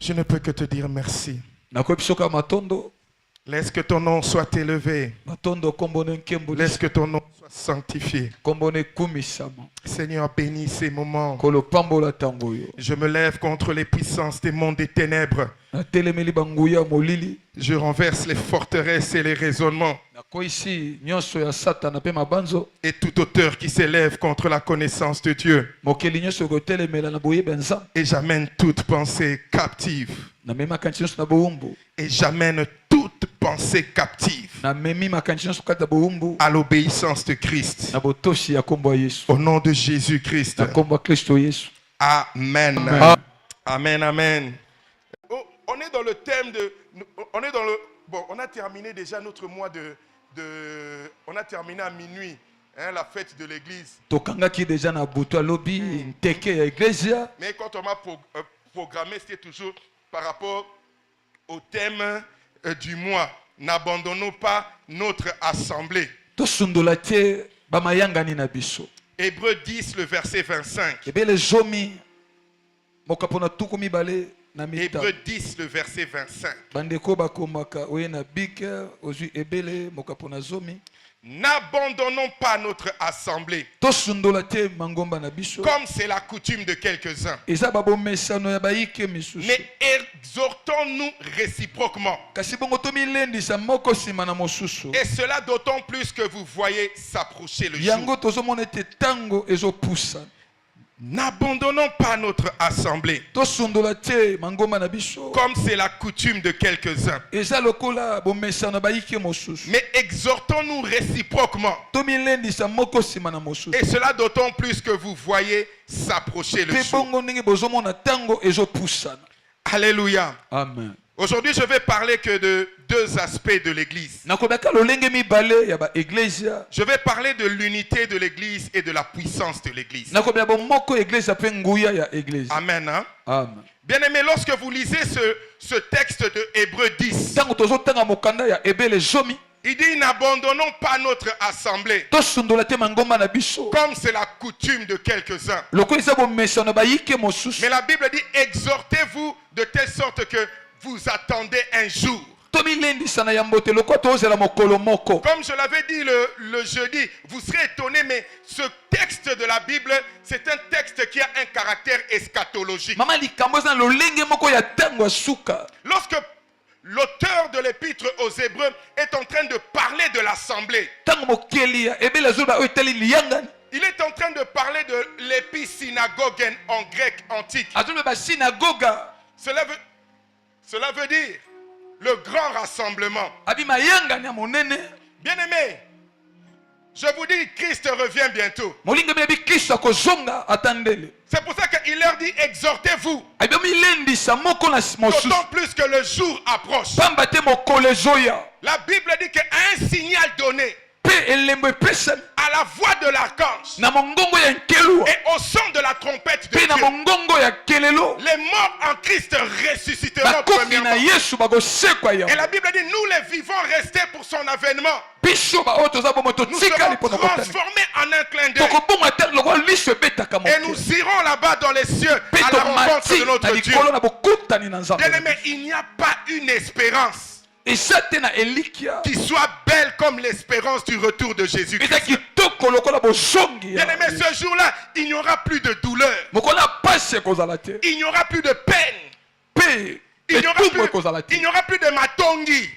Je ne peux que te dire merci. nakoyebisoka matondo Laisse que ton nom soit élevé. matondo kombone nkembo Laisse que ton nom soit sanctifié. kombone kumisama Seigneur, bénis ces moments. kolo pambola tango yo Je me lève contre les puissances des mondes des ténèbres. natelemeli banguya molili Je renverse les forteresses et les raisonnements nakoyisi nyonso ya satana mpe mabanzo et tout auteur qui s'élève contre la connaissance de Dieu. mokeli nyonso ekotelemela na boyeba nzambe Et j'amène toute pensée captive. namemi makanisi nyonso na bowumbu Et j'amène toute pensée captive namemi makanisi nyonso kati ya bowumbu à l'obéissance de Christ. na botoshi ya nkombo ya yesu Au nom de Jésus-Christ. na nkombo ya kristo yesu. Amen. Amen. Amen, amen. Oh, on est dans le thème de... On est dans le... Bon, on a terminé déjà notre mois on a terminé à minuit, hein, la fête de l'église. tokangaki deja na butu alobi nteke ya eglesia Mais quand on m'a programmé, c'était toujours par rapport au thème du mois. N'abandonnons pas notre assemblée. tosundola te bamayangani na biso Hébreux 10, le verset 25. ebele zomi mokapo na tuku mibale na mita Hébreux 10, le verset 25. bandeko bakomaka oye na bike ozwi ebele mokapo na zomi N'abandonnons pas notre assemblée, tosundola te mangomba na biso comme c'est la coutume de quelques-uns. eza babomesano ya bayike misusu Mais exhortons-nous réciproquement. kasi bongo tomilendisa moko nsima na mosusu Et cela d'autant plus que vous voyez s'approcher le yango jour. tozomona ete ntango ezopusa N'abandonnons pas notre assemblée, tosundola te mangomba na biso comme c'est la coutume de quelques-uns. eza lokola bomesano ya bayike mosusu Mais exhortons-nous réciproquement. tomilendisa moko nsima na mosusu Et cela d'autant plus que vous voyez s'approcher le mpe jour. bongo ndenge bozomona ntango ezopusana. Alléluia. Amen. Aujourd'hui, je vais parler que de deux aspects de l'église. nakobaka lolenge mibale ya baeglesia Je vais parler de l'unité de l'église et de la puissance de l'église. nakobela bomoko eglesia mpe nguya ya eglesia. Amen. Hein? Amen. Bien-aimé, lorsque vous lisez ce texte de Hébreux 10, ntango tozotanga mokanda ya ebele zomi il dit n'abandonnons pas notre assemblée, tosundola te mangomba na biso comme c'est la coutume de quelques-uns. lokola eza bomesano bayike mosusu Mais la Bible dit exhortez-vous de telle sorte que vous attendez un jour. tomilendisa na yambo te lokola tozela mokolo moko. Comme je l'avais dit le jeudi, vous serez étonnés, mais ce texte de la Bible, c'est un texte qui a un caractère eschatologique. mama likambo eza na lolenge moko ya ntango ya suka Lorsque l'auteur de l'épître aux Hébreux est en train de parler de l'assemblée, ntango mokeli ya ebele azoba oyo etali liyangani il est en train de parler de l'épisynagogue en grec antique. azoba basinagoga Cela veut dire le grand rassemblement. abi mayangani ya monene. Bien-aimés, je vous dis, Christ revient bientôt. molinga bebi kristo akozonga atandele C'est pour ça qu'il leur dit exhortez-vous, abi omilendisa moko na mosusu d'autant plus que le jour approche. pamba te mokolo ezoya La Bible dit qu'à un signal donné, mpe elembo epesami à la voix de l'archange na mongongo ya nkelua et au son de la trompette de mpe na Dieu, mongongo ya kelelo les morts en Christ ressusciteront bakofi na premièrement. yesu bakosekwa Et yango la Bible dit, nous les vivants restés pour son avènement, biso baoyo toza bomo nous totikali serons mpona kotani transformés en un clin d'œil. tokobonga te lokola liso ebetaka Et moke nous irons là-bas dans les cieux mpe à la rencontre tomati de notre na Dieu. likolo na bokutani na nzambe Bien-aimé, il n'y a pas une espérance eza te na elikya qui soit belle comme l'espérance du retour de eza Jésus-Christ. kitoko lokola bozongi ya Bien-aimé, ce jour-là, il n'y aura plus de douleur, mokolo ya pasi ekozala te il n'y aura plus de peine, mpe il n'y aura etumbu ekozala plus, il te n'y aura plus de matongi.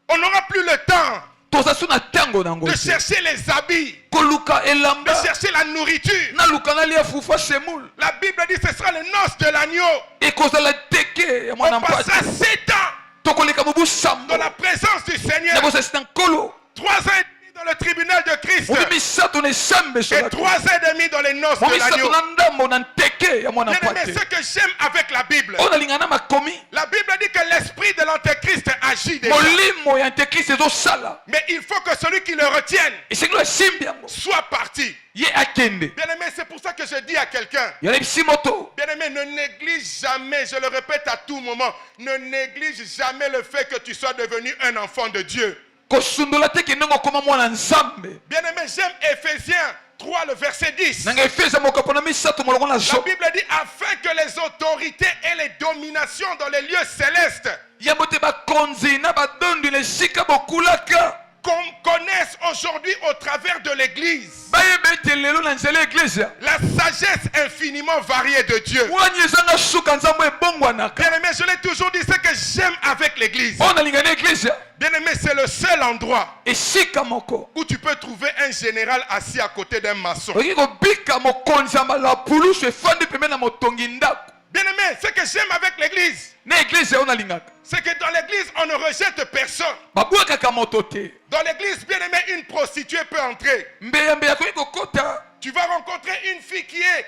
On n'aura plus le temps toza so na ntango nango de te chercher les habits, koluka de elamba chercher la nourriture. naluka nalia fufa semule La Bible dit que ce sera le noces de l'agneau. ekozala teke ya mwana On passera mpasi 7 ans tokoleka mobu sambo dans la présence du Seigneur, na bosasi na nkolo 3 ans et demi dans le tribunal de Christ mobi misato na esambe et esolaki 3 ans et demi dans les noces de mobi misato l'agneau. na ndambo na nteke ya mwana Bien-aimé, mpate ce que j'aime avec la Bible, oyo nalinga na makomi la Bible dit que l'esprit de l'antéchrist agit déjà. molimo ya antekrist ezosala Mais il faut que celui qui le retienne esengi asimbi yango soit parti. ye akende Bien-aimé, c'est pour ça que je dis à quelqu'un, yalebisi moto bien-aimé, ne néglige jamais, je le répète à tout moment, ne néglige jamais le fait que tu sois devenu un enfant de Dieu. kosundola te ke ndenge okoma mwana nzambe Bien-aimé, j'aime Éphésiens 3, le verset 10. Nanga Efesa mokapona misato molongo na La zo. Bible dit afin que les autorités et les dominations dans les lieux célestes Yambote ba konzi na ba dondi le sika bokulaka. qu'on connaisse aujourd'hui au travers de l'église Baye bete lelo na nzela église. la sagesse infiniment variée de Dieu. Wanye zanga suka nzambo ebongwanaka. Bien aimé, je l'ai toujours dit, ce que j'aime avec l'église. On a lingana église. Bien aimé, c'est le seul endroit Et sika moko. où tu peux trouver un général assis à côté d'un maçon. Oki ko bika mokonzi la pulusu efandi pembeni na motongi ndako. Bien aimé, ce que j'aime avec l'église, Na église on a lingaka. c'est que dans l'église, on ne rejette personne. Babwaka moto te. Dans l'église, bien aimé, une prostituée peut entrer. Mbeya mbeya koki kokota. Tu vas rencontrer une fille qui est...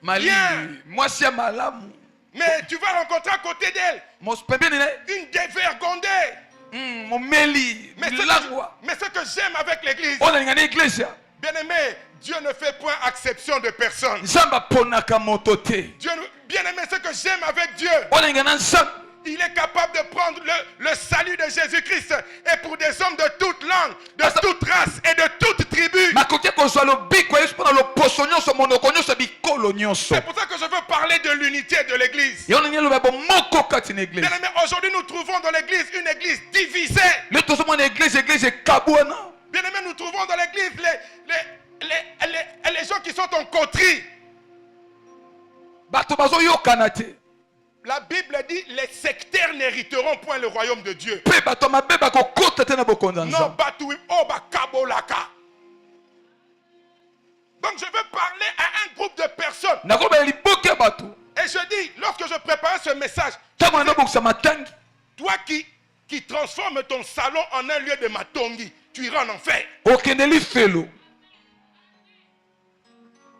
Mali. Bien. Mwasi ya malamu. Mais tu vas rencontrer à côté d'elle Mos pembeni na une dévergondée. momeli. Mais Bilangwa. ce que j'aime avec l'église, On a lingana église. bien aimé, Dieu ne fait point exception de personne. Nzamba ponaka moto te. Bien aimé, ce que j'aime avec Dieu, On a lingana nzambe. il est capable de prendre le salut de Jésus-Christ et pour des hommes de toute langue, de toute race et de toute tribu. Makoki kozwa lobiko yesu mpona loposo nyonso monoko nyonso bikolo nyonso. C'est pour ça que je veux parler de l'unité de l'église. Yo ningi loba moko kati na église. Bien aimé, aujourd'hui nous trouvons dans l'église une église divisée. Le tozomona église kabwana. Bien aimé, nous trouvons dans l'église les gens qui sont en coterie. Bato bazo yokana te. La Bible dit les sectaires n'hériteront point le royaume de Dieu. Pe bato mabe bakokota te na bokonza Non, nzambe. batoui oba kabolaka. Donc je veux parler à un groupe de personnes. Nakoba liboke bato. Et je dis, lorsque je préparais ce message, Tama na boksa matangi. toi qui transformes ton salon en un lieu de matongi, tu iras en enfer. Okendeli felo.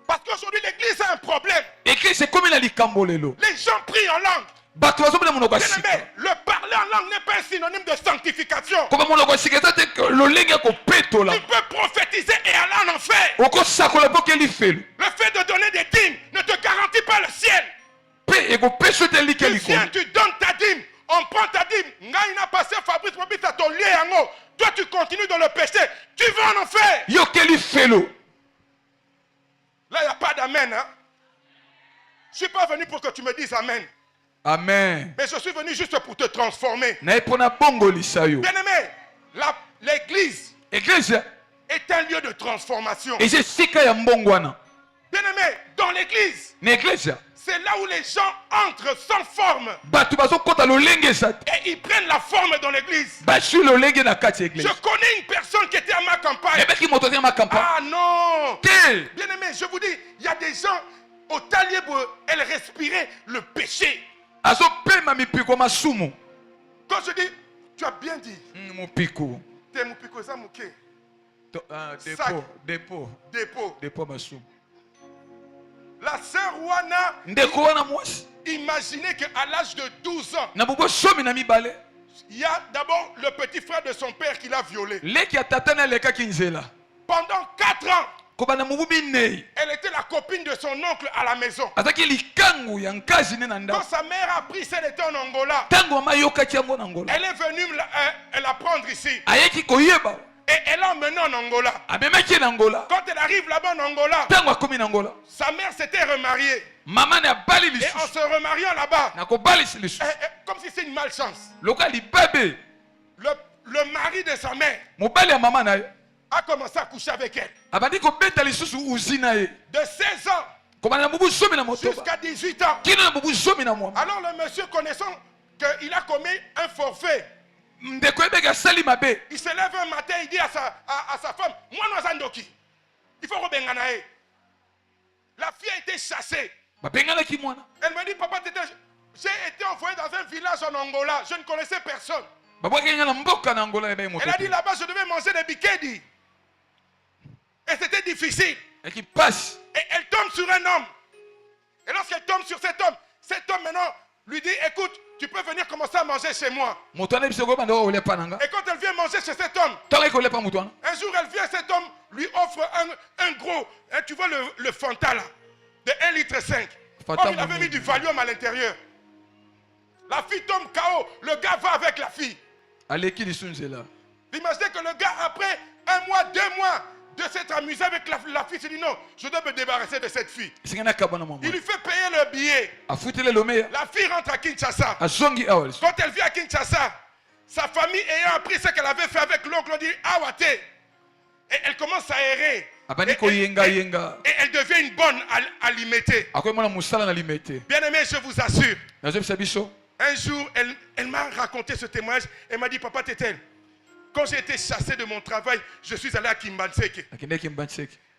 Parce qu'aujourd'hui l'église a un problème. Église c'est comme na likambolelo. Les gens prient en langue. Bato bazomona monoko Bien sika. aimé, le parler en langue n'est pas un synonyme de sanctification. Koba monoko sika te lolenge ko petola. Tu peux prophétiser et aller en enfer. Oko sakola bokeli felo. Le fait de donner des dîmes ne te garantit pas le ciel. Pe eko peso te Tu likeli ko. viens, tu donnes ta dîme. On prend ta dîme. Ngai n'a passé Fabrice Mobita ton lieu en haut. Toi, tu continues dans le péché. Tu vas en enfer. Yokeli felo. Là, il n'y a pas d'amen. Hein? Je ne suis pas venu pour que tu me dises amen. Amen. Mais je suis venu juste pour te transformer. Na epona bongo lisayo. Bien aimé, l'église Église est un lieu de transformation. eze sika ya mbongwana. Bien aimé, dans l'église, Na église c'est là où les gens entrent sans forme. bato bazokota lolenge eza te. Et ils prennent la forme dans l'église. Bazwi lolenge na kati ya Je église. connais une personne qui était à ma campagne. Ebeki moto te makampa. Ah non! Te. Bien aimé, je vous dis, il y a des gens au Taliebo, elles respiraient le péché. Azopema mipiko masumu. Quand je dis, tu as bien dit, Mupiko. t'es moupiko ça mouké, Sac. dépôt. Masumu. La sœur Wana, Ndeko wana mwasi. imaginez qu'à l'âge de 12 ans, Na bubo somi na mibale. il y a d'abord le petit frère de son père qui l'a violé. Leki ya tata na leka kinzela. Pendant 4 ans, Kobana mubu minei. elle était la copine de son oncle à la maison. Azaki likangu ya nkazi ne na Quand ndako. sa mère a appris qu'elle était en Angola, Tango mama yokaki yango na Angola. elle est venue la prendre ici. Ayeki koyeba. Et elle l'a emmenée en Angola. Amemaki na Angola. Quand elle arrive là-bas en Angola, Tango akomi na Angola. sa mère s'était remariée. Mama na bali Et en lisusu. se remariant là-bas, Na kobali lisusu. comme si c'est une malchance, Loka libabe. le mari de sa mère Mobali ya mama na ye. a commencé à coucher avec elle. Abandi kobeta lisusu uzina ye. De 16 ans Kobana na bubu somi na motoba. jusqu'à 18 ans. Kino na bubu somi na mwa. Alors le monsieur, connaissant qu'il a commis un forfait, Ndeko ebeka sali mabe. il se lève un matin, il dit à sa femme, moi Zandoki, il faut rebenganae. La fille a été chassée. Babenganaki mwana. Elle me dit, papa, j'ai été envoyé dans un village en Angola, je ne connaissais personne. Babwaki na mboka na Angola ebe moto. Elle a dit là-bas, je devais manger des bikedi. Et c'était difficile. Eki passe. Et elle tombe sur un homme. Et lorsqu'elle tombe sur cet homme maintenant lui dit, écoute, tu peux venir commencer à manger chez moi. Moto na biso ko banda ole pananga. Et quand elle vient manger chez cet homme, Tango ko lepa moto wana. un jour elle vient, cet homme lui offre un gros, hein, tu vois le Fanta là, de 1,5 litre. Fanta Or, il avait mis du Valium à l'intérieur. La fille tombe KO, le gars va avec la fille. Aleki lisunzela. Imaginez que le gars, après 1 mois, 2 mois, s'est amusé avec la fille. Il s'est dit non, je dois me débarrasser de cette fille. Singa na kabana mama. Il lui fait payer le billet. Afutile lomea. La fille rentre à Kinshasa. Azongi awali. Quand elle vient à Kinshasa, sa famille ayant appris ce qu'elle avait fait avec l'oncle, on dit Awate. Et elle commence à errer. Et elle devient une bonne alimentée. Bien aimé, je vous assure. Un jour, elle m'a raconté ce témoignage. Elle m'a dit, Papa Tétel, quand j'ai été chassé de mon travail, je suis allé à Kimbanseke.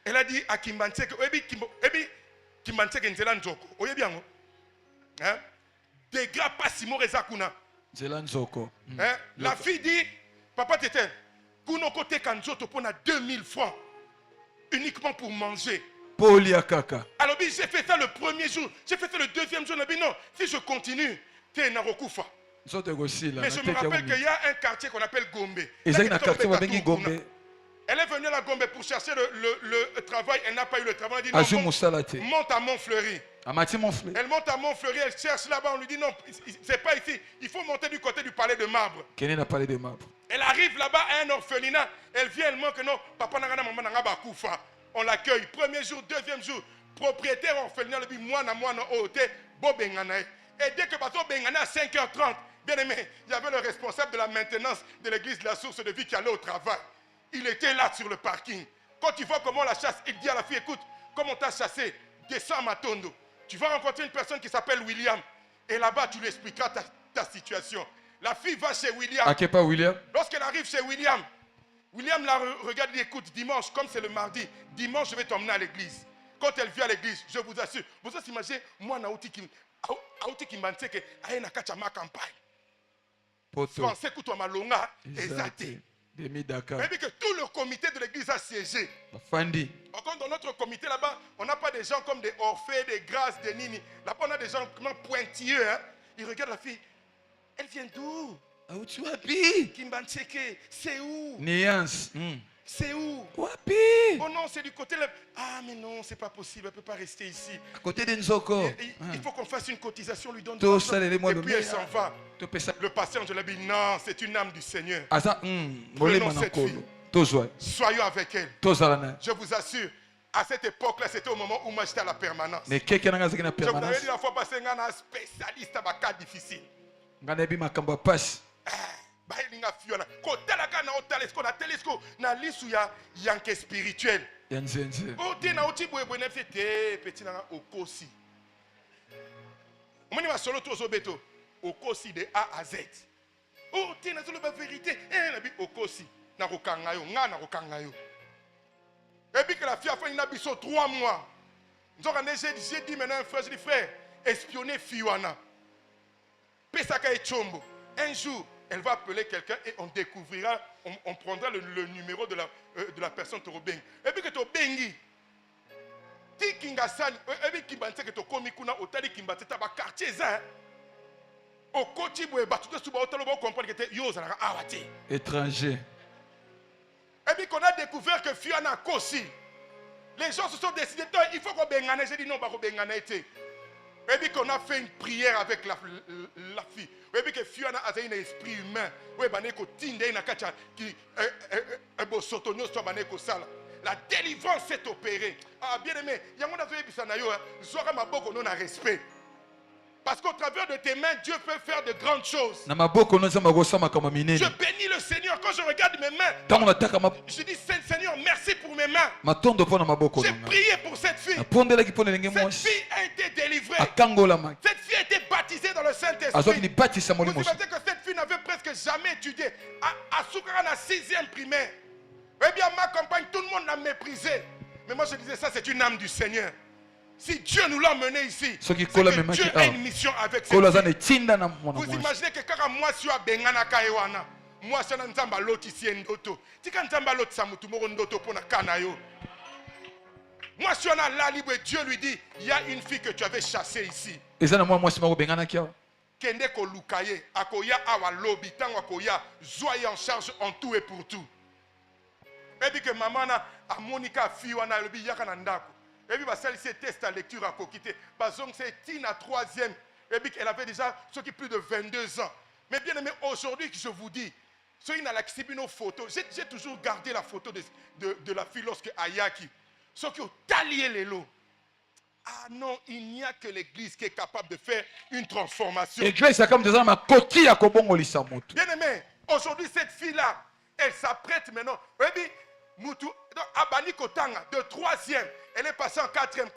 Elle a dit à Kimbanseke, Kimbanseke nzela nzoko. Oye bien, hein? Des gras pas si mauvais zakuna. La fille dit, Papa Tétel, kuno kote kanzoto pona 2000 francs. Uniquement pour manger. Alors j'ai fait ça le premier jour, j'ai fait ça le deuxième jour. Non, si je continue, t'es Narokufa. Mais je me rappelle qu'il y a un quartier qu'on appelle Gombe. Elle est venue à la Gombe pour chercher le travail. Elle n'a pas eu le travail. Elle dit non, monte à Montfleury. Elle monte à Montfleury, elle cherche là-bas. On lui dit non, c'est pas ici. Il faut monter du côté du palais de marbre. Elle arrive là-bas à un orphelinat. Elle vient, elle manque non. Papa n'a maman n'a pas Koufa. On l'accueille. Premier jour, deuxième jour. Propriétaire orphelinat, le dit moi hôte, Bobengana. Et dès que bateau Bengana à 5h30, bien aimé, il y avait le responsable de la maintenance de l'église de la source de vie qui allait au travail. Il était là sur le parking. Quand tu vois comment on la chasse, il dit à la fille, écoute, comme on t'a chassé, descends à Matondo. Tu vas rencontrer une personne qui s'appelle William. Et là-bas, tu lui expliqueras ta situation. La fille va chez William. Lorsqu'elle arrive chez William la regarde et dit, écoute, dimanche, comme c'est le mardi, dimanche, je vais t'emmener à l'église. Quand elle vient à l'église, je vous assure, vous vous imaginez, moi, Naouti qui m'a dit que aïe na kacha ma campagne. Français que toi malonga exacté. Mais que tout le comité de l'église a siégé. Par contre, dans notre comité là-bas, on n'a pas des gens comme des Orphées, des Grâces, des Nini. Là-bas, on a des gens pointilleux. Hein? Ils regardent la fille. Elle vient d'où? Kimbanseke, c'est où? Néance. C'est où? Wapi? Oh non, c'est du côté là. Ah mais non, c'est pas possible, elle ne peut pas rester ici. À côté d'Enzoko. Il faut qu'on fasse une cotisation, lui donne tout ça, et puis elle s'en va. Le patient, je l'ai dit, non, c'est une âme du Seigneur. Prenons cette fille. Soyons avec elle. Je vous assure, à cette époque-là, c'était au moment où moi j'étais à la permanence. Je vous avais dit la fois passée, il y a un spécialiste à ma cas difficile. Baelinga fiona kotala kana otalesko na telesko na lisu ya yanke spirituel oti na oti boye na fete petit na okosi omoni ba solo tozo beto okosi de A à Z oti na solo ba vérité na bi okosi na kokanga yo nga na kokanga yo et puis que la fille a fait une abisso 3 mois nzoka ne j'ai dit maintenant frère je dis frère espionner fiwana pesaka e chombo un jour elle va appeler quelqu'un et on découvrira, on prendra le numéro de la personne Torobeng. Et puis que Tobengi, ti kingasan, et puis kimbanse que Tokomi kuna otali kimbanse taba quartier za. Au koti boye batu de suba otalo bo comprendre que te yo zalaka awati. Étranger. Et puis qu'on a découvert que Fiona Kosi. Les gens se sont décidés, il faut qu'on bengane, j'ai dit non, pas qu'on bengane été. Et puis qu'on a fait une prière avec la fille. Et puis que Fiona a un esprit humain. Oui, la délivrance s'est opérée. Ah, bien aimé, il y a un respect. Parce qu'au travers de tes mains, Dieu peut faire de grandes choses. Je bénis le Seigneur. Quand je regarde mes mains, je dis Seigneur, merci pour mes mains. J'ai prié pour cette fille. Cette fille a été délivrée. Cette fille a été baptisée dans le Saint-Esprit. Vous imaginez que cette fille n'avait presque jamais étudié. À Soukara, la 6e primaire. Eh bien, ma campagne, tout le monde l'a méprisée. Mais moi, je disais ça, c'est une âme du Seigneur. Si Dieu nous l'a mené ici, c'est que Dieu a une mission avec cette fille. Vous imaginez que quand moi je suis à Bengana Kaewana, moi je suis à Nzamba Loti Siendoto. Tika Nzamba Loti Samutumoro Ndoto Pona Kanayo. Moi je suis à la libre et Dieu lui dit, il y a une fille que tu avais chassée ici. Kende ko lukaye, akoya awa lobi, tango akoya, soyez en charge en tout et pour tout. Et puis que maman a Monica Fiwana lobi yakana ndako. Et puis, celle-ci teste à lecture à Kokité. Donc, c'est Tina 3e. Et puis, elle avait déjà ce qui est plus de 22 ans. Mais bien aimé, aujourd'hui, je vous dis, J'ai toujours gardé la photo de la fille lorsque Ayaki. Ceux qui ont taillé les lots. Ah non, il n'y a que l'église qui est capable de faire une transformation. Bien aimé, aujourd'hui cette fille-là, elle s'apprête maintenant. Abani Kotanga, de 3e, elle est passée en 4e.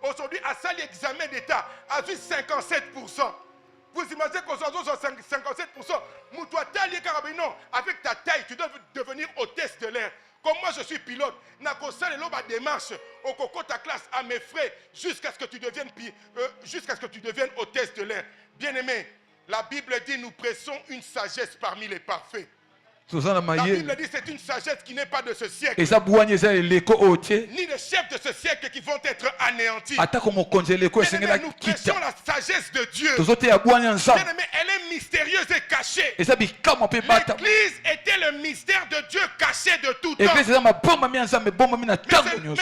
Aujourd'hui, à ça l'examen d'État, a vu 57%. Vous imaginez qu'aujourd'hui, 57%. Non, avec ta taille, tu dois devenir hôtesse de l'air. Comme moi, je suis pilote. Nakosa le loba démarche au coco ta classe à mes frais jusqu'à ce que tu deviennes hôtesse de l'air. Bien aimé, la Bible dit nous pressons une sagesse parmi les parfaits. La Bible dit c'est une sagesse qui n'est pas de ce siècle. Ni les chefs de ce siècle qui vont être anéantis. Bien-aimé, nous pressons la sagesse de Dieu. Bien-aimé, elle est mystérieuse et cachée. L'église était le mystère de Dieu caché de tout temps. Mais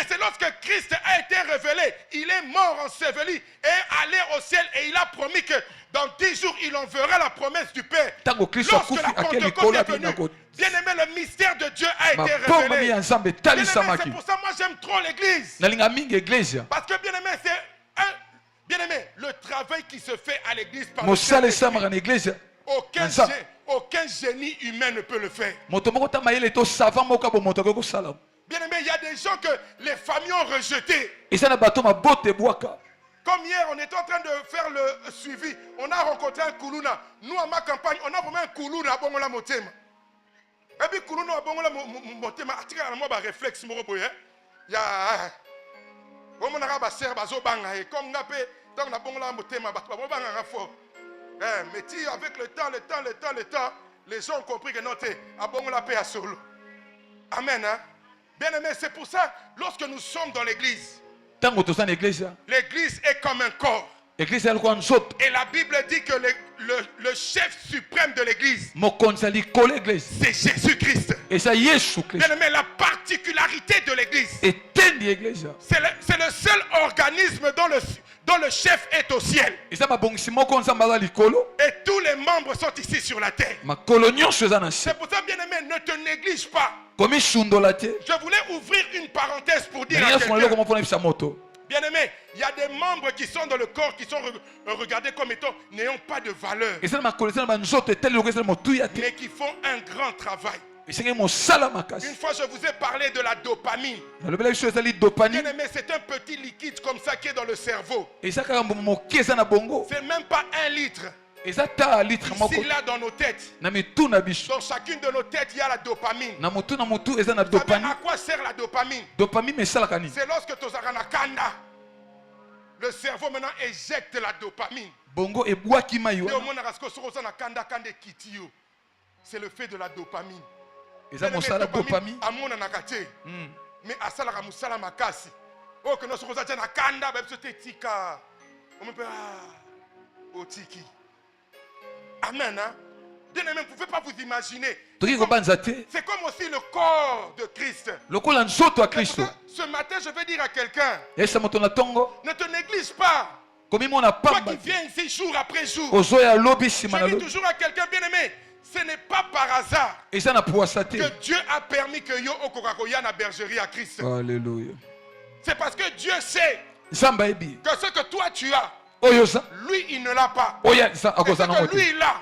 c'est lorsque Christ a été révélé, il est mort enseveli et allé au ciel et il a promis que dans 10 jours, il enverra la promesse du Père. Lorsque la Pentecôte est venue, bien aimé, le mystère de Dieu a été révélé. Bien aimé, c'est pour ça que moi j'aime trop l'église. Parce que bien aimé, bien aimé, le travail qui se fait à l'église par le Saint-Esprit, aucun génie humain ne peut le faire. Bien aimé, il y a des gens que les familles ont rejetés. Comme hier, on était en train de faire le suivi. On a rencontré un Koulouna. Nous, à ma campagne, on a vraiment un Koulouna à Bongola Motema. Et puis, Koulouna à Bongola Motema, il y a un réflexe. Il y a un comme on appelle, dans la Bongola Motema, mais avec le temps, les gens ont compris que notre à Bongola paix à solo. Amen. Hein? Bien aimé, c'est pour ça, lorsque nous sommes dans l'église, l'église est comme un corps. Et la Bible dit que le chef suprême de l'église, c'est Jésus-Christ. Bien aimé, la particularité de l'église, c'est le seul organisme dont le chef est au ciel. Et tous les membres sont ici sur la terre. C'est pour ça, bien aimé, ne te néglige pas. Je voulais ouvrir une parenthèse pour dire à quelqu'un. Bien aimé, il y a des membres qui sont dans le corps qui sont regardés comme étant n'ayant pas de valeur, mais qui font un grand travail. Une fois, je vous ai parlé de la dopamine. Bien aimé, c'est un petit liquide comme ça qui est dans le cerveau. C'est même pas 1 litre. Ici, là, dans nos têtes. Dans chacune de nos têtes, il y a la dopamine. Vous savez à quoi sert la dopamine? C'est lorsque tu as un kanda. Le cerveau maintenant éjecte la dopamine. C'est le fait de la dopamine. Mais à ça, la musala makasi. Oh, que nous sommes à kanda, on me peut otiki. Amen. Hein? Bien aimé, vous ne pouvez pas vous imaginer. C'est comme aussi le corps de Christ. Ce matin, je vais dire à quelqu'un, ne te néglige pas. Toi qui viens ici jour après jour. Je dis toujours à quelqu'un, bien aimé, ce n'est pas par hasard que Dieu a permis que yo okakoya na bergerie à Christ. Alléluia. C'est parce que Dieu sait que ce que toi tu as, lui il ne l'a pas. Et ce que lui il a,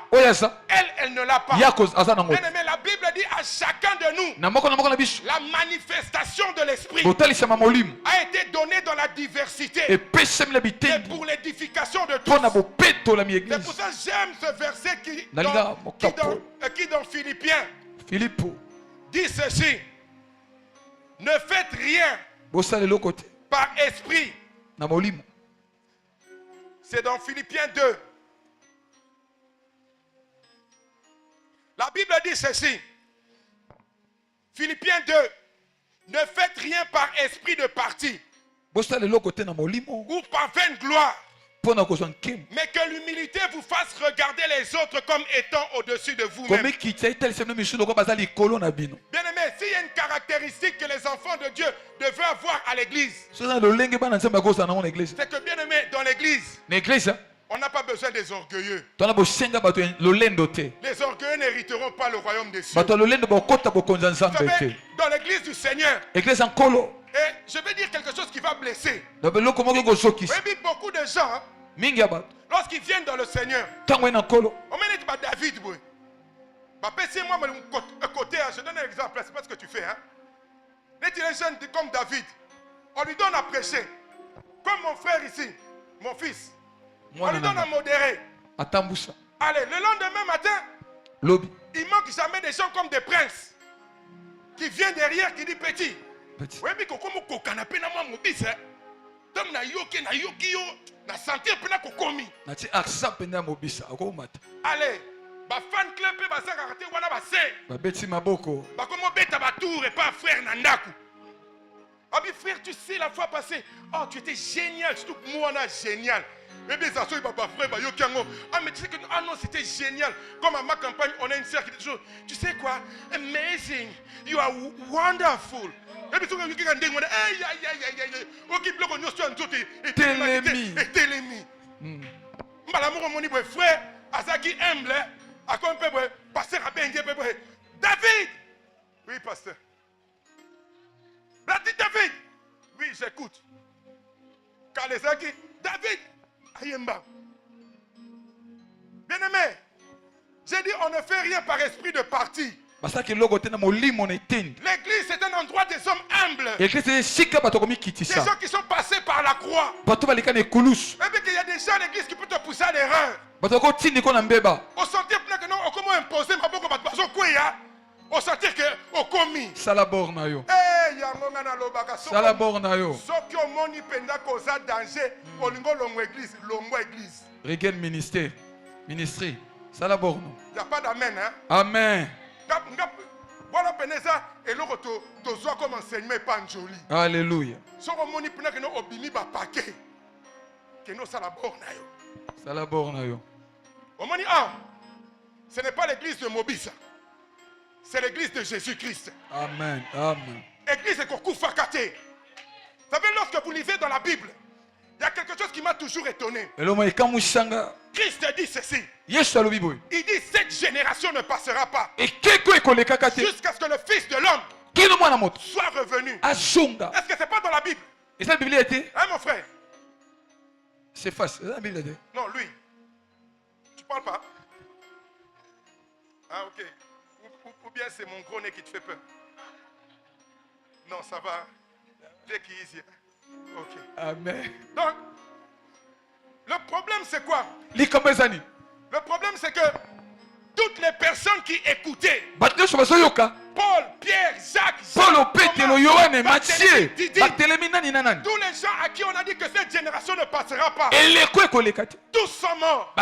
elle ne l'a pas. Bien aimé, la Bible dit à chacun de nous, la manifestation de l'esprit a été donnée dans la diversité et pour l'édification de tous. C'est pour ça que j'aime ce verset qui dans Philippiens dit ceci: ne faites rien par esprit. C'est dans Philippiens 2. La Bible dit ceci. Philippiens 2. Ne faites rien par esprit de parti ou par vaine gloire, mais que l'humilité vous fasse regarder les autres comme étant au-dessus de vous-même. Bien aimé, s'il y a une caractéristique que les enfants de Dieu devaient avoir à l'église, c'est que bien aimé, dans l'église, On n'a pas besoin des orgueilleux. Les orgueilleux n'hériteront pas le royaume des cieux. Vous savez, dans l'église du Seigneur, et je vais dire quelque chose qui va blesser. Vous voyez, beaucoup de gens, lorsqu'ils viennent dans le Seigneur, on mène David. Moi, je donne un exemple, c'est pas ce que tu fais. Les jeunes comme David, on lui donne à prêcher. Comme mon frère ici, mon fils. On lui donne à modérer. Allez, le lendemain matin, il manque jamais des gens comme des princes qui viennent derrière, qui disent petit. Oui, mais comme on canapé na moi mobis, comme na yoki yo, na sentir pena kokomi. Allez, ba fan club pe ba sa karaté wana ba se. Ba beti maboko. Ba comment beta ba tour et pas frère nandaku. Ah mais frère, tu sais la fois passée, oh tu étais génial, surtout moi on a génial. Mais bien ça soit papa frère, bah yokango. Ah mais tu sais que ah non c'était génial. Comme à ma campagne on a une sœur qui dit toujours, tu sais quoi, amazing, you are wonderful. Et puis tu vois quelqu'un qui dit, aïe aïe aïe aïe aïe, ok bloc on y soit un tout et télémi. Malamour mon frère, Azaki humble, à quoi on peut passer à Bengue, David. Oui pasteur. David, oui, j'écoute. Kalezaki, David, Ayemba. Bien-aimé, j'ai dit on ne fait rien par esprit de parti. L'église c'est un endroit des hommes humbles. Des gens qui sont passés par la croix. Et puis qu'il y a des gens à l'église qui peuvent te pousser à l'erreur. Au sentir que non, comment imposer ma boque au sentir que au commis. Salabor na yo. Salabor na yo. Soki omoni penda koza danger, olingo longo église, Regain ministère. Ministry. Salabor no. Il n'y a pas d'amen hein. Amen. Voilà peneza et le retour tozo comme enseignement pas joli. Alléluia. Soko omoni penda que no obimi ba paquet. Que no salabor na yo. Salabor na yo. Omoni ce n'est pas l'église de Mobisa. C'est l'église de Jésus-Christ. Amen. Amen. Église de Kokufakate. Vous savez, lorsque vous lisez dans la Bible, il y a quelque chose qui m'a toujours étonné. Christ dit ceci. Il dit cette génération ne passera pas. Jusqu'à ce que le Fils de l'homme soit revenu. Est-ce que ce n'est pas dans la Bible? Hein mon frère? C'est facile. Non, lui. Tu ne parles pas? Ah ok. Ou bien c'est mon gros nez qui te fait peur? Non, ça va. Take it easy. Ok. Amen. Donc, le problème c'est quoi? Le problème c'est que toutes les personnes qui écoutaient Paul, Pierre, Jacques, Thomas, Matthieu, tous les gens à qui on a dit que cette génération ne passera pas, tous sont morts.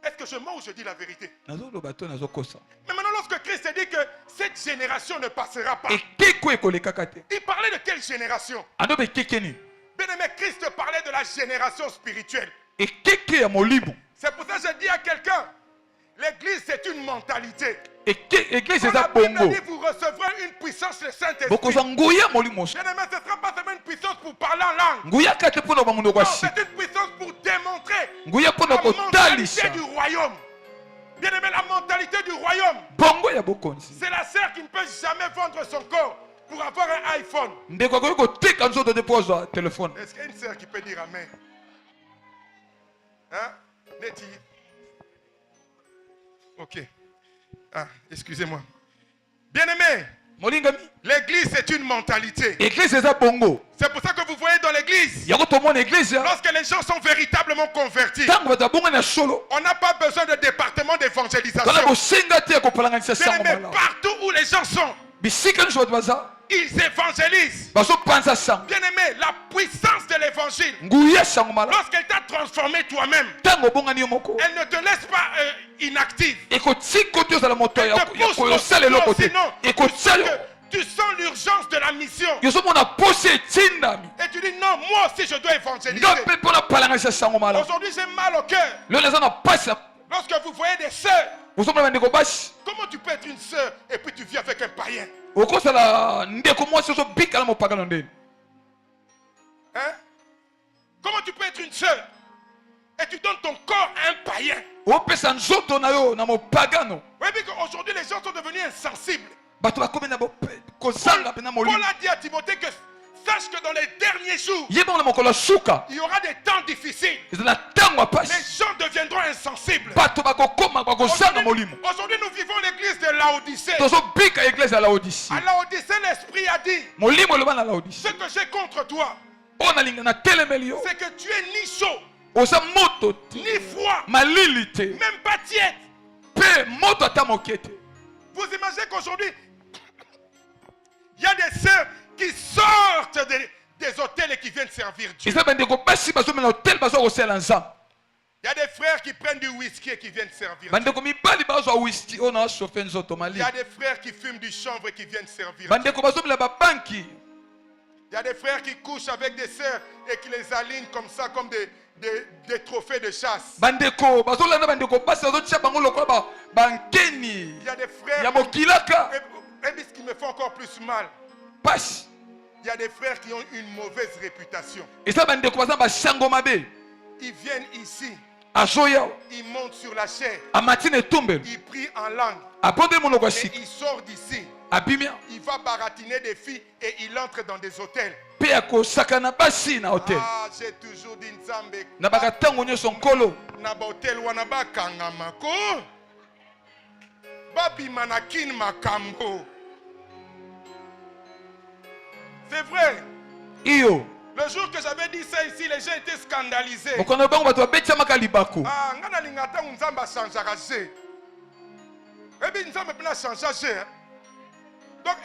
Est-ce que je mens ou je dis la vérité? Mais maintenant, lorsque Christ dit que cette génération ne passera pas, il parlait de quelle génération? Bien-aimé, Christ parlait de la génération spirituelle. C'est pour ça que je dis à quelqu'un, l'église c'est une mentalité. La Bible dit vous recevrez une puissance le Saint-Esprit. Bien-aimé, ce ne sera pas seulement une puissance pour parler en langue. Non, c'est une puissance pour démontrer la mentalité du royaume. Bien-aimé, la mentalité du royaume. C'est la sœur qui ne peut jamais vendre son corps pour avoir un iPhone. Est-ce qu'il y a une sœur qui peut dire amen? Hein? Nettie. Ok. Ah, excusez-moi. Bien-aimé, l'église c'est une mentalité. C'est pour ça que vous voyez dans l'église, lorsque les gens sont véritablement convertis, on n'a pas besoin de département d'évangélisation. Bien-aimé, partout où les gens sont, ils évangélisent. Bien-aimé, la puissance de l'évangile, lorsqu'elle t'a transformé toi-même, elle ne te laisse pas inactive. Elle te pousse sinon, tu sens l'urgence de la mission. Et tu dis non, moi aussi je dois évangéliser. Aujourd'hui j'ai mal au cœur. Lorsque vous voyez des sœurs, comment tu peux être une sœur et puis tu vis avec un païen? Hein? Comment tu peux être une sœur et tu donnes ton corps à un païen. Aujourd'hui, les gens sont devenus insensibles. Paul a dit à Timothée que sache que dans les derniers jours, il y aura des temps difficiles. Les gens deviendront insensibles. Aujourd'hui, nous vivons l'église de Laodicée. À Laodicée, l'Esprit a dit, ce que j'ai contre toi, c'est que tu es ni chaud, ni froid, même pas tiède. Vous imaginez qu'aujourd'hui, il y a des sœurs qui sortent des hôtels et qui viennent servir Dieu. Il y a des frères qui prennent du whisky et qui viennent servir Dieu. Il y a des frères qui fument du chanvre et qui viennent servir Dieu. Il y a des frères qui couchent avec des sœurs et qui les alignent comme ça, comme des trophées de chasse. Il y a des frères, et ce qui me fait encore plus mal, il y a des frères qui ont une mauvaise réputation. Ils viennent ici, ils montent sur la chair, ils prient en langue, et ils sortent d'ici. Il va baratiner des filles et il entre dans des hôtels. Ah, j'ai toujours dit Nzambe. Nabotel wanaba kangamako. Babi manakin makambo. C'est vrai. Le jour que j'avais dit ça ici, les gens étaient scandalisés. Ah, ngana lingata Nzamba changeage. Et bien Nzamba peut changer. Donc,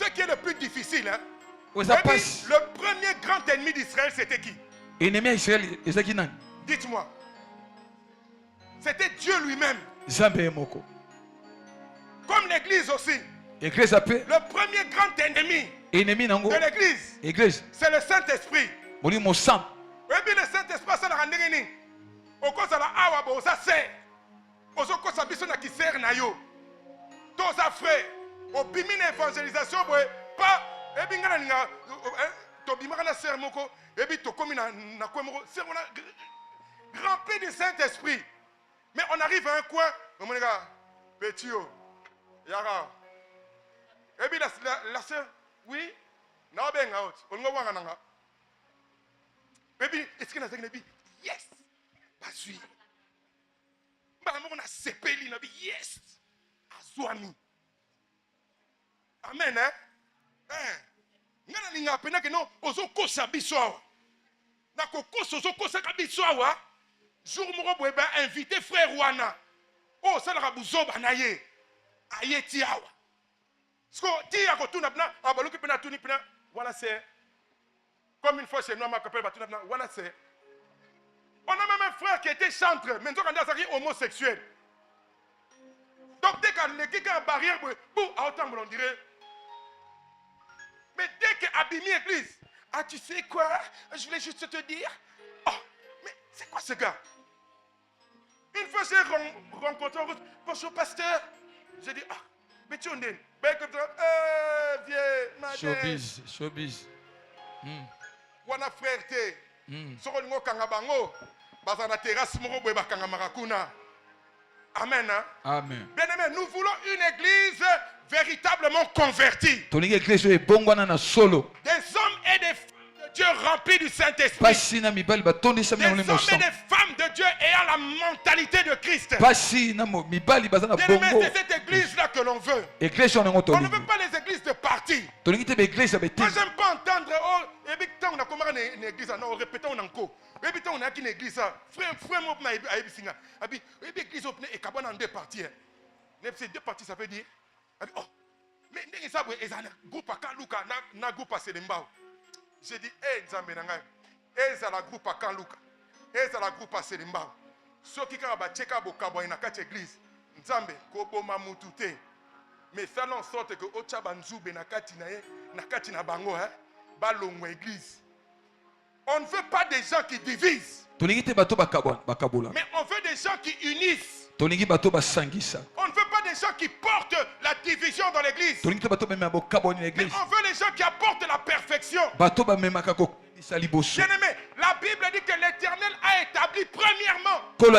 ce qui est le plus difficile, hein? Le premier grand ennemi d'Israël, c'était qui? Dites-moi. C'était Dieu lui-même. Comme l'église aussi. Le premier grand ennemi de l'église, c'est le Saint-Esprit. Et puis le Saint-Esprit, ça l'a rendu. Au cause de la awa, ça sert. Au cause de la biso na kiser na yo. Tous frères, au bimine évangélisation, pas, et bien, to bimaka na ser moko, et bien, to komi na quoi moko, c'est rempli du Saint-Esprit. Mais on arrive à un coin, on me dit, petit, yara. Et bien, la sœur, oui, na ben out, on va voir nanga. Et bien, est-ce qu'il y a un dit, yes, pas suivre. Bah, on a sepeli, na bi, yes. Amen, hein? Ngana ninga pena que non, ozo kosa bisoa. Na kokoso ozo kosa ka bisoa. Jour moko boye ba inviter frère wana. Oh, ça la buzoba na ye. Ayeti awa. Sko ti ya kotuna pena, abaluki pena tuni pena, voilà c'est comme une fois chez nous ma copine batuna pena, voilà c'est. On a même un frère qui était chantre, mais nous quand on homosexuel. Donc dès qu'il y a une barrière, on dirait. Mais dès qu'il y a abîmé l'église, ah tu sais quoi, je voulais juste te dire, oh, mais c'est quoi ce gars? Une fois j'ai rencontré bonjour pasteur, j'ai dit, ah, mais tu es né, ben comme ça, vieux, madame. Showbiz. Wana frère te, sokolingo kangabango, bazana terrasse moko boye bakanga marakuna. Amen. Hein? Amen. Bien-aimé, nous voulons une église véritablement convertie. Des hommes et des femmes de Dieu remplis du Saint-Esprit. Des hommes et des femmes de Dieu ayant la mentalité de Christ. Bien-aimé, c'est cette église-là que l'on veut. On ne veut pas les églises de parti. Moi, je n'aime pas entendre, oh, et puis on a commencé une église, non, répétons encore. Et puis on a une église, frère, moi, l'église est en deux parties. Ces deux parties, ça veut dire, oh, mais il y a un groupe à Kaluka, un groupe à Selembao. J'ai dit, hé, Nzambe Nangai, hé, c'est la groupe à Kaluka, hé, c'est la groupe à Selembao. Ceux qui ont checké à Bokabo, il y a une église. Nzambe, Koboma Mutute. Mais ça, en sorte que Ochabanzoube, Nakati na Bango, Balongo église. On ne veut pas des gens qui divisent. Mais on veut des gens qui unissent. On ne veut pas des gens qui portent la division dans l'église. Mais on veut les gens qui apportent la perfection. Bien-aimé, dit premièrement des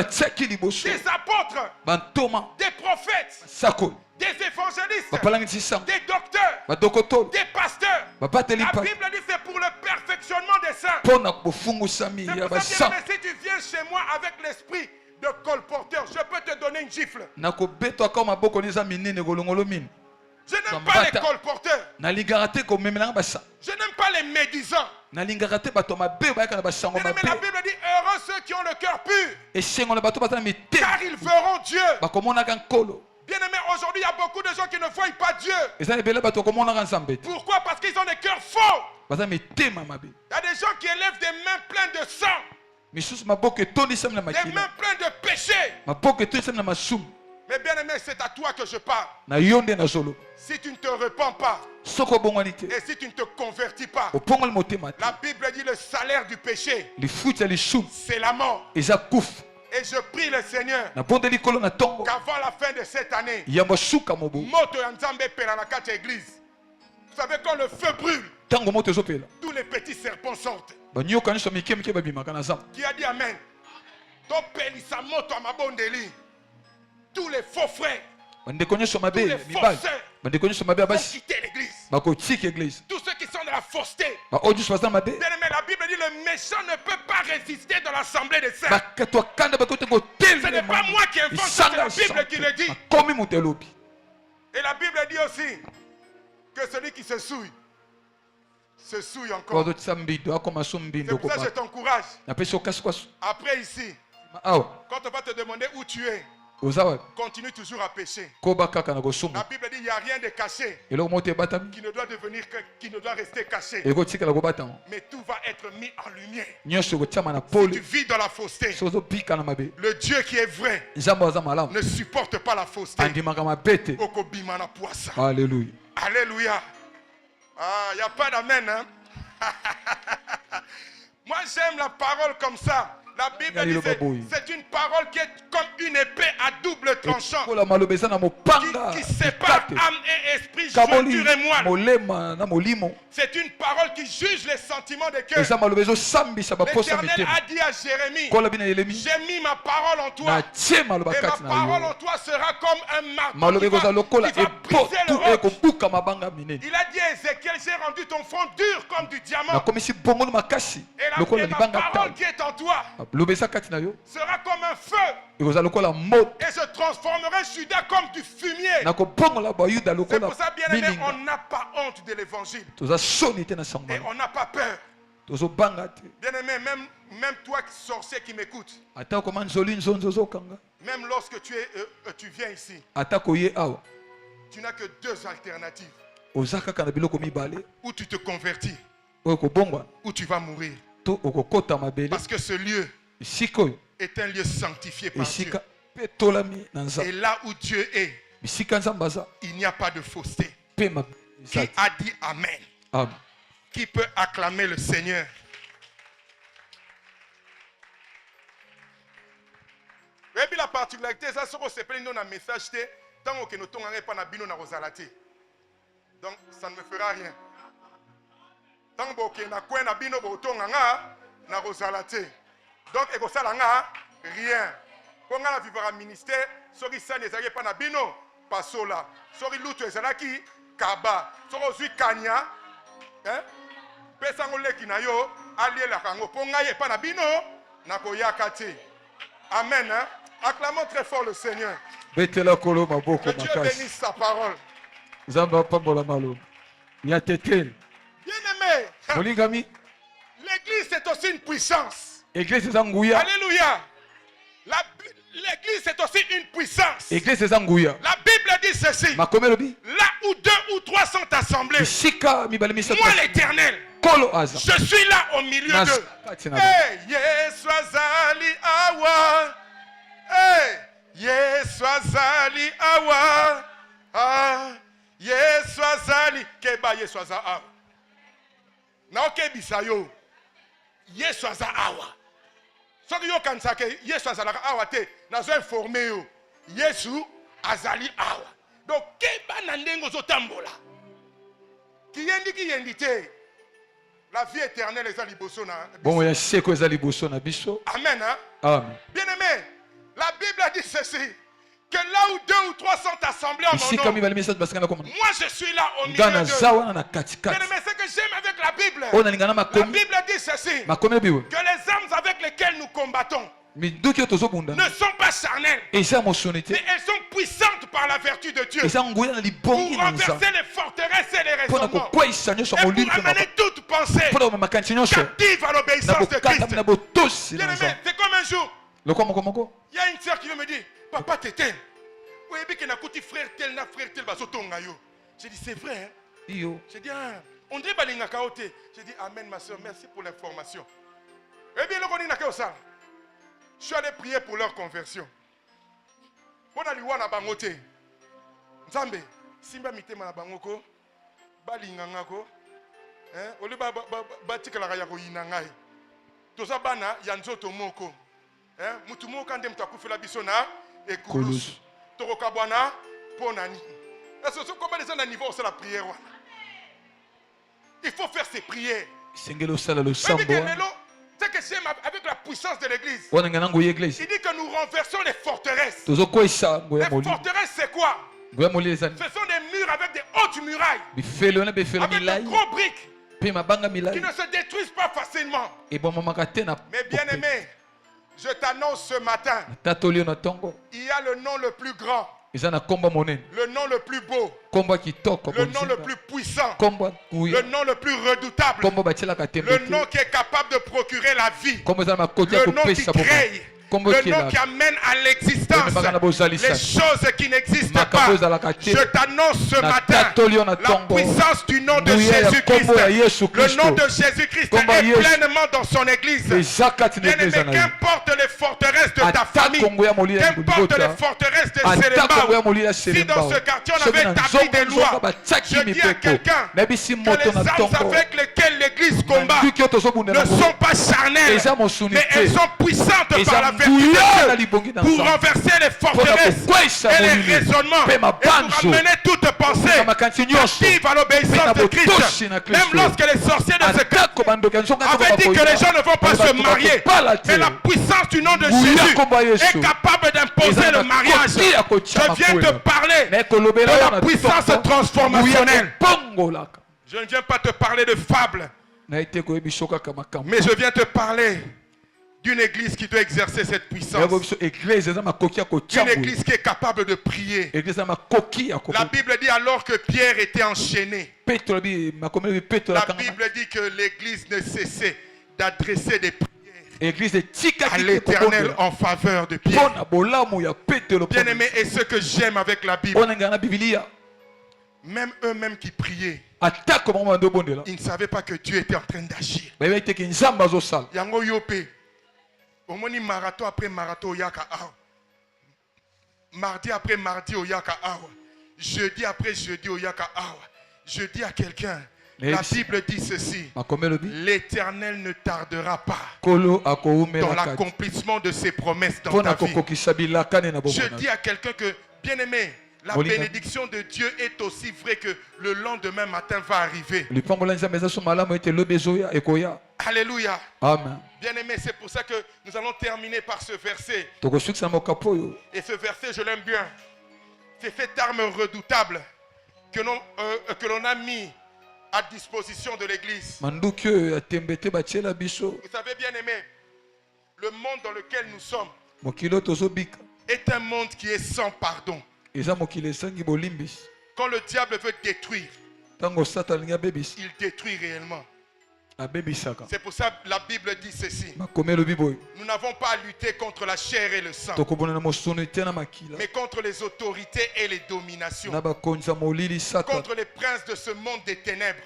apôtres, des prophètes, des évangélistes, des docteurs, des pasteurs. La Bible dit c'est pour le perfectionnement des saints. C'est pour ça, bien aimé, si tu viens chez moi avec l'esprit de colporteur, je peux te donner une gifle. Je n'aime pas les colporteurs. Je n'aime pas les médisants. Mais la Bible dit heureux ceux qui ont le cœur pur, car ils verront Dieu. Bien aimé, aujourd'hui il y a beaucoup de gens qui ne voient pas Dieu. Pourquoi? Parce qu'ils ont des cœurs faux. Il y a des gens qui élèvent des mains pleines de sang, des mains pleines de péché. Mais bien aimé, c'est à toi que je parle. Si tu ne te repens pas et si tu ne te convertis pas, la Bible dit le salaire du péché, c'est la mort. Et je prie le Seigneur qu'avant la fin de cette année, moto ya Nzambe pela na kati ya église. Vous savez, quand le feu brûle, tous les petits serpents sortent. Qui a dit amen? Tous les faux frères, tous les faux sœurs vont quitter l'église. Tous ceux qui sont dans la fausseté. Bien aimé, la Bible dit le méchant ne peut pas résister dans l'assemblée des saints. Ce n'est pas moi qui invente ça, c'est la Bible qui le dit. Et la Bible dit aussi que celui qui se souille encore. C'est pour ça que je t'encourage. Après ici, quand on va te demander où tu es, continue toujours à pécher. La Bible dit il n'y a rien de caché qui ne doit rester caché. Mais tout va être mis en lumière. Si tu vis dans la fausseté, le Dieu qui est vrai ne supporte pas la fausseté. Alléluia. Alléluia. Ah, il n'y a pas d'amen, hein? Moi j'aime la parole comme ça. La Bible dit c'est une parole qui est comme une épée à double tranchant qui sépare âme et esprit, jointure et moelle. C'est une parole qui juge les sentiments des cœurs. L'Éternel a dit à Jérémie, j'ai mis ma parole en toi et ma parole en toi sera comme un marteau qui va briser le roc. Il a dit à Ézéchiel, j'ai rendu ton front dur comme du diamant et ma parole qui est en toi sera comme un feu et se transformerait Judas comme du fumier. C'est pour ça, bien aimé, on n'a pas honte de l'évangile et on n'a pas peur. Bien aimé, même toi sorcier qui m'écoutes, même lorsque tu viens ici, tu n'as que deux alternatives: ou tu te convertis ou tu vas mourir. Parce que ce lieu est un lieu sanctifié par Dieu. Et là où Dieu est, il n'y a pas de fausseté. Qui a dit amen? Qui peut acclamer le Seigneur? Et puis la particularité, ça se peut dans un message, tant que nous ne pas bino na rosalati. Donc ça ne me fera rien. Tant que na kwen na bino botonga na rosalati. Donc et ça là rien. Quand on a vivre un ministère, sori ça ne pas na bino pasola. Sori lutu ezalaki kaba. Sori kanya. Hein? Pesangole kinayo allié la kango ponga ye pa na bino na koyakati. Amen. Hein? Acclamons très fort le Seigneur. Que Dieu bénisse sa parole. Bien-aimé, l'église c'est aussi une puissance. Alléluia. L'église c'est aussi une puissance. La Bible dit ceci: là où deux ou trois sont assemblés, moi l'Éternel, je suis là au milieu d'eux. Hey, Yesu azali awa. Hey, Yesu azali awa. Ah, Yesu azali keba Yesu azali awa. Na okebisa yo. Yesu azali awa. Soki yo kansake Yesu azali awa te, nazo informer yo. Yesu azali awa. Donc keba na ndengo zotambola. Ki yendi te. La vie éternelle est à liboso na. Bon, ya seko eza liboso na biso. Amen. Hein? Amen. Bien-aimé, la Bible a dit ceci, que là où 2 ou 3 sont assemblés en mon nom, moi je suis là au milieu d'eux. Bien-aimé, ce que j'aime avec la Bible dit ceci, que les armes avec lesquelles nous combattons ne sont pas charnelles, mais elles sont puissantes par la vertu de Dieu pour renverser les forteresses et les raisonnements et pour amener toute pensée captive à l'obéissance de Christ. Bien-aimé, c'est comme un jour, il y a une sœur qui veut me dire, papa t'étais, oui, mais qu'il a coûté frère tel, frère tel, j'ai dit c'est vrai. J'ai dit, ah, on dit balinga kaote. J'ai dit, amen ma soeur, merci pour l'information. Eh bien, je suis allé prier pour leur conversion. On a liwa na bangote. Nzambe, simba mitema na bangoko, balinga ngako, oli ba tikala ya ko yinangai. Toza bana ya nzoto moko. Mutu moko ande mtakufela biso na ekulusu. Toroka bwana ponani. Est-ce que comment les gens à niveau c'est la prière? Il faut faire ses prières. C'est que j'aime avec la puissance de l'église. Il dit que nous renversons les forteresses. Les forteresses c'est quoi? Ce sont des murs avec des hautes murailles. Avec de gros briques. Qui ne se détruisent pas facilement. Mais bien aimé, je t'annonce ce matin, il y a le nom le plus grand, le nom le plus beau, le nom le plus puissant, le nom le plus redoutable, le nom qui est capable de procurer la vie, le nom qui crée, le nom qui amène à l'existence les choses qui n'existent pas. Je t'annonce ce matin la puissance du nom de Jésus-Christ. Le nom de Jésus-Christ est pleinement dans son église. Bien-aimé, qu'importe les forteresses de ta famille, qu'importe les forteresses de Séléma, si dans ce quartier on avait établi des lois, je dis à quelqu'un que les armes avec lesquelles l'église combat ne sont pas charnelles, mais elles sont puissantes par la vertu de Dieu pour renverser les forteresses et les raisonnements et pour amener toute pensée captive à l'obéissance de Christ. Même lorsque les sorciers de ce Christ avaient dit que les gens ne vont pas se marier, mais la puissance du nom de Jésus est capable d'imposer le mariage. Je viens te parler de la puissance transformationnelle. Je ne viens pas te parler de fables, mais je viens te parler d'une église qui doit exercer cette puissance. Une église qui est capable de prier. La Bible dit alors que Pierre était enchaîné. La Bible dit que l'église ne cessait d'adresser des prières à l'Éternel en faveur de Pierre. Bien-aimé, et ce que j'aime avec la Bible, même eux-mêmes qui priaient, ils ne savaient pas que Dieu était en train d'agir. Yango yope. Omoni marathon après marathon yaka awa. Mardi après mardi oyaka awa. Jeudi après jeudi oyaka awa. Je dis à quelqu'un, la Bible dit ceci: l'Éternel ne tardera pas dans l'accomplissement de ses promesses dans ta vie. Je dis à quelqu'un que, bien aimé, la bénédiction de Dieu est aussi vraie que le lendemain matin va arriver. Alléluia. Amen. Bien aimé, c'est pour ça que nous allons terminer par ce verset. Et ce verset, je l'aime bien. C'est cette arme redoutable que l'on a mis à disposition de l'église. Vous savez, bien aimé, le monde dans lequel nous sommes est un monde qui est sans pardon. Quand le diable veut détruire, il détruit réellement. C'est pour ça que la Bible dit ceci: nous n'avons pas à lutter contre la chair et le sang, mais contre les autorités et les dominations, contre les princes de ce monde des ténèbres,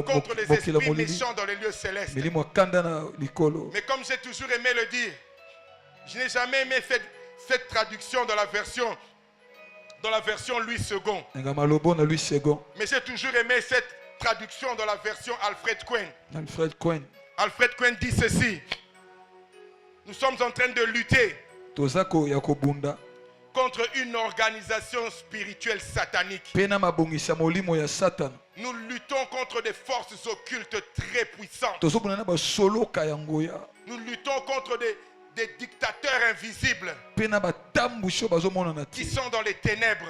contre les esprits méchants dans les lieux célestes. Mais comme j'ai toujours aimé le dire, je n'ai jamais aimé cette traduction dans la version Louis II. Mais j'ai toujours aimé cette traduction dans la version Alfred Quinn. Alfred Quinn dit ceci: nous sommes en train de lutter contre une organisation spirituelle satanique. Nous luttons contre des forces occultes très puissantes. Nous luttons contre des dictateurs invisibles qui sont dans les ténèbres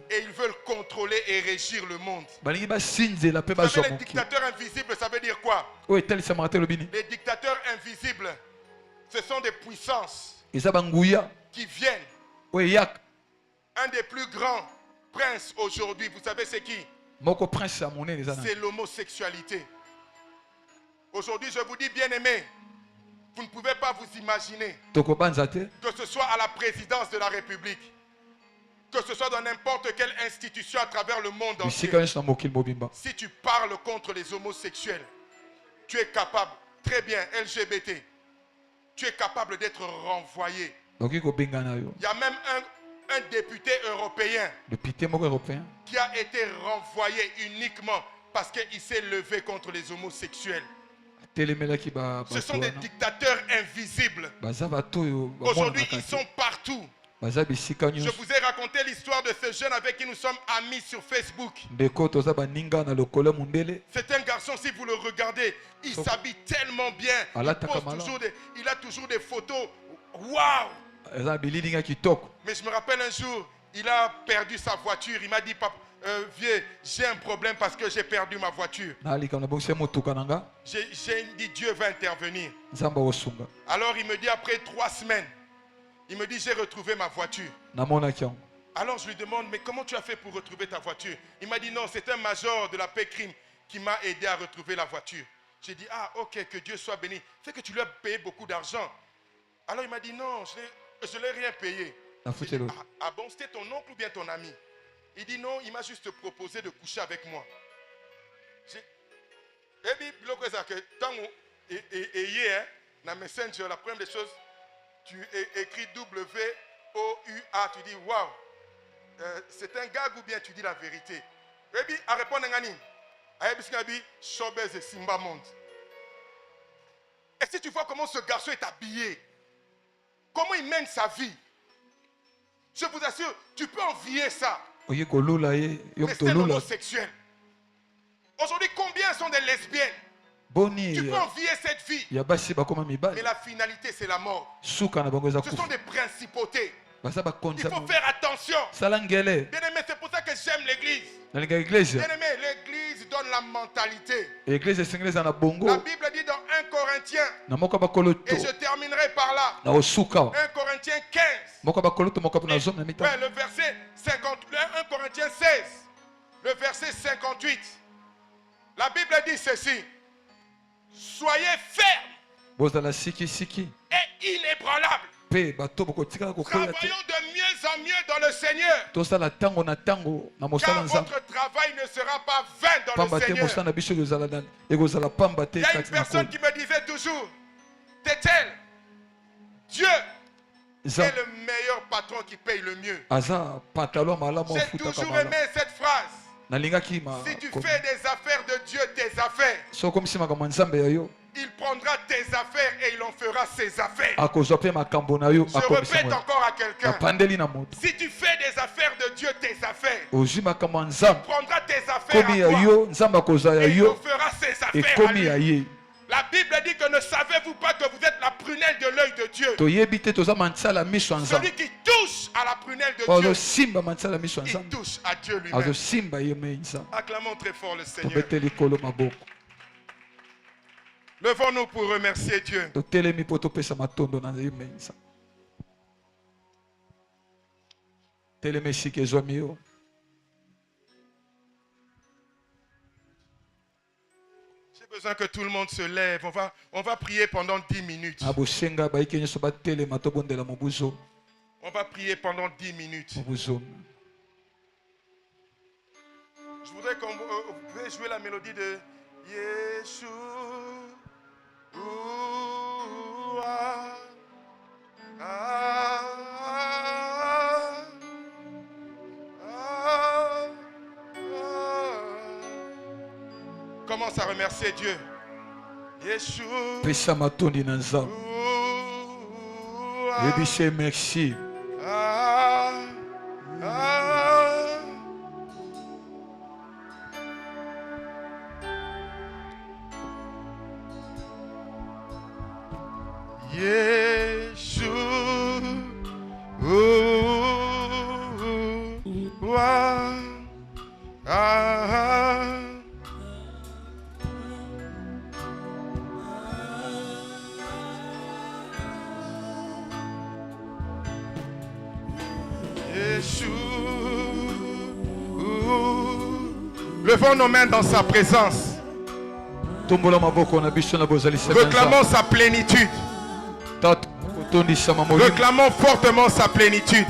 et ils veulent contrôler et régir le monde. Vous savez, les dictateurs invisibles, ça veut dire quoi? Les dictateurs invisibles, ce sont des puissances qui viennent. Un des plus grands princes aujourd'hui, vous savez c'est qui? C'est l'homosexualité. Aujourd'hui, je vous dis, bien-aimés, vous ne pouvez pas vous imaginer que ce soit à la présidence de la République, que ce soit dans n'importe quelle institution à travers le monde entier. Si tu parles contre les homosexuels, tu es capable, très bien, LGBT, tu es capable d'être renvoyé. Il y a même un député européen qui a été renvoyé uniquement parce qu'il s'est levé contre les homosexuels. Ce sont des dictateurs invisibles. Aujourd'hui, ils sont partout. Je vous ai raconté l'histoire de ce jeune avec qui nous sommes amis sur Facebook. C'est un garçon, si vous le regardez, il s'habille tellement bien. Il a toujours des photos. Waouh! Mais je me rappelle un jour, il a perdu sa voiture. Il m'a dit, papa, vieux, j'ai un problème parce que j'ai perdu ma voiture. J'ai dit, Dieu va intervenir. Alors il me dit, après 3 semaines, il me dit, j'ai retrouvé ma voiture. Alors je lui demande, mais comment tu as fait pour retrouver ta voiture? Il m'a dit, non, c'est un major de la paix crime qui m'a aidé à retrouver la voiture. J'ai dit, ah ok, que Dieu soit béni. C'est que tu lui as payé beaucoup d'argent. Alors il m'a dit, non, je ne l'ai rien payé. Dit, ah bon, c'était ton oncle ou bien ton ami? Il dit, non, il m'a juste proposé de coucher avec moi. Et puis, dans Messenger, la première des choses, tu écris W-O-U-A, tu dis, waouh, c'est un gag ou bien tu dis la vérité? Et puis, à répondre, et si tu vois comment ce garçon est habillé, comment il mène sa vie, je vous assure, tu peux envier ça. Mais c'est l'homosexuel. Aujourd'hui, combien sont des lesbiennes? Tu peux envier cette vie. Mais la finalité, c'est la mort. Ce sont des principautés. Il faut faire attention. Bien-aimé, c'est pour ça que j'aime l'église. Bien-aimé, l'église donne la mentalité. La Bible dit dans 1 Corinthiens, et je terminerai par là, 1 Corinthiens 15, le verset 50, 1 Corinthiens 16, le verset 58. La Bible dit ceci: soyez fermes et inébranlables. Travaillons de mieux en mieux dans le Seigneur. Car votre travail ne sera pas vain dans le Seigneur. Il y a une personne qui me disait toujours, Tétel, Dieu est le meilleur patron qui paye le mieux. J'ai toujours aimé cette phrase. Si tu fais des affaires de Dieu tes affaires, il prendra tes affaires et il en fera ses affaires. Je répète encore à quelqu'un. Si tu fais des affaires de Dieu tes affaires, il prendra tes affaires à toi et il en fera ses affaires à lui. La Bible dit que ne savez-vous pas que vous êtes la prunelle de l'œil de Dieu? Celui qui touche à la prunelle de Dieu, il touche à Dieu lui-même. Acclamons très fort le Seigneur. Levons-nous pour remercier Dieu. J'ai besoin que tout le monde se lève. On va prier pendant 10 minutes. On va prier pendant 10 minutes. Je voudrais qu'on puisse jouer la mélodie de Yeshua. Commence à remercier Dieu. Yeshua. Merci. Levons nos mains dans sa présence. Reclamons sa plénitude. Reclamons fortement sa plénitude.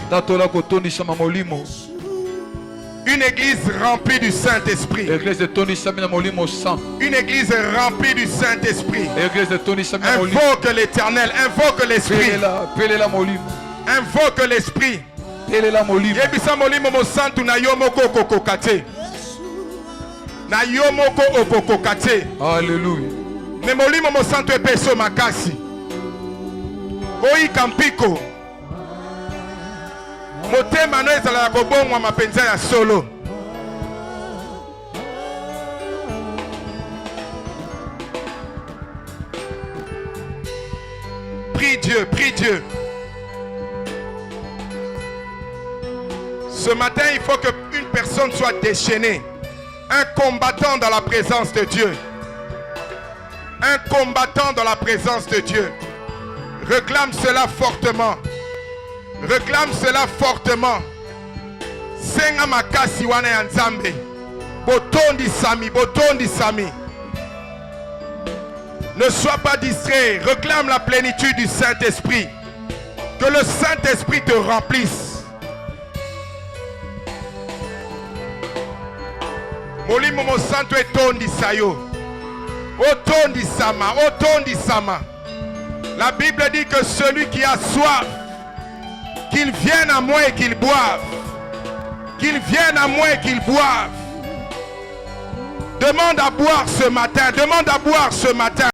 Une église remplie du Saint-Esprit. Une église remplie du Saint-Esprit. Invoque l'Éternel, invoque l'Esprit. Invoque l'Esprit. Yebisa molimo mo santu na yomoko okokokate. Na yomoko okokokate. Alléluia. Ne molimo mo santu epeso makasi. Oyi kampiko. Motema no ezala kobongwa mapenza ya solo. Prie Dieu, prie Dieu. Ce matin, il faut qu'une personne soit déchaînée. Un combattant dans la présence de Dieu. Un combattant dans la présence de Dieu. Réclame cela fortement. Réclame cela fortement. Senga makasi wana ya Nzambe. Botondi sami, botondi sami. Ne sois pas distrait. Réclame la plénitude du Saint-Esprit. Que le Saint-Esprit te remplisse. Molimo mo santo etondi sayo. Otondi sama, otondi sama. La Bible dit que celui qui a soif, qu'il vienne à moi et qu'il boive. Qu'il vienne à moi et qu'il boive. Demande à boire ce matin, demande à boire ce matin.